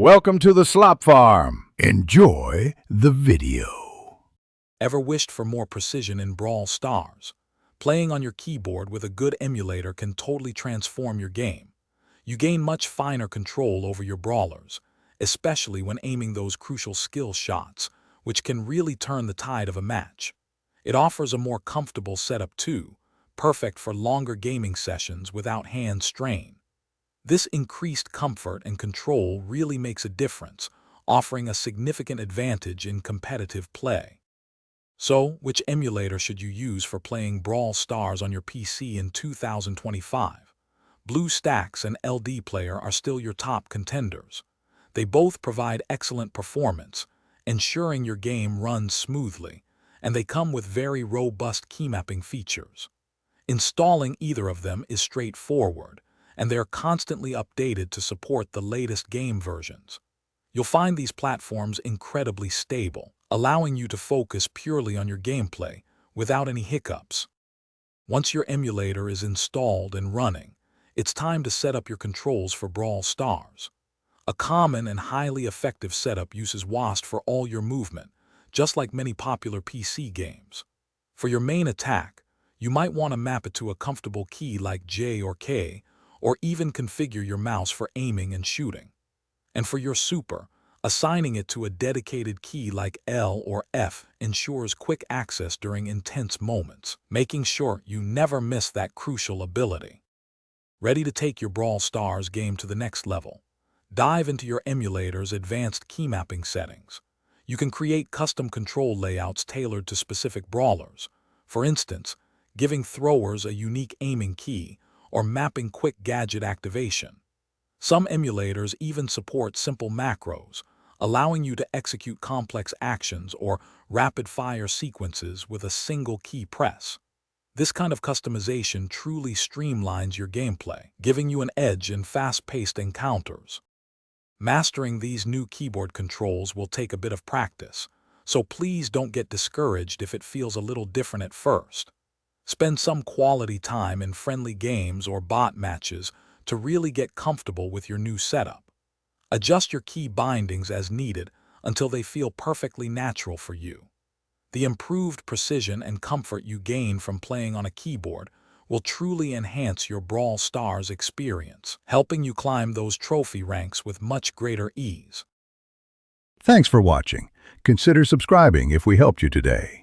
Welcome to the Slop Farm. Enjoy the video. Ever wished for more precision in Brawl Stars? Playing on your keyboard with a good emulator can totally transform your game. You gain much finer control over your brawlers, especially when aiming those crucial skill shots, which can really turn the tide of a match. It offers a more comfortable setup too, perfect for longer gaming sessions without hand strain. This increased comfort and control really makes a difference, offering a significant advantage in competitive play. So, which emulator should you use for playing Brawl Stars on your PC in 2025? BlueStacks and LD Player are still your top contenders. They both provide excellent performance, ensuring your game runs smoothly, and they come with very robust keymapping features. Installing either of them is straightforward, and they're constantly updated to support the latest game versions. You'll find these platforms incredibly stable, allowing you to focus purely on your gameplay without any hiccups. Once your emulator is installed and running, it's time to set up your controls for Brawl Stars. A common and highly effective setup uses WASD for all your movement, just like many popular PC games. For your main attack, you might want to map it to a comfortable key like J or K, or even configure your mouse for aiming and shooting. And for your super, assigning it to a dedicated key like L or F ensures quick access during intense moments, making sure you never miss that crucial ability. Ready to take your Brawl Stars game to the next level? Dive into your emulator's advanced key mapping settings. You can create custom control layouts tailored to specific brawlers, for instance, giving throwers a unique aiming key or mapping quick gadget activation. Some emulators even support simple macros, allowing you to execute complex actions or rapid-fire sequences with a single key press. This kind of customization truly streamlines your gameplay, giving you an edge in fast-paced encounters. Mastering these new keyboard controls will take a bit of practice, so please don't get discouraged if it feels a little different at first. Spend some quality time in friendly games or bot matches to really get comfortable with your new setup. Adjust your key bindings as needed until they feel perfectly natural for you. The improved precision and comfort you gain from playing on a keyboard will truly enhance your Brawl Stars experience, helping you climb those trophy ranks with much greater ease. Thanks for watching. Consider subscribing if we helped you today.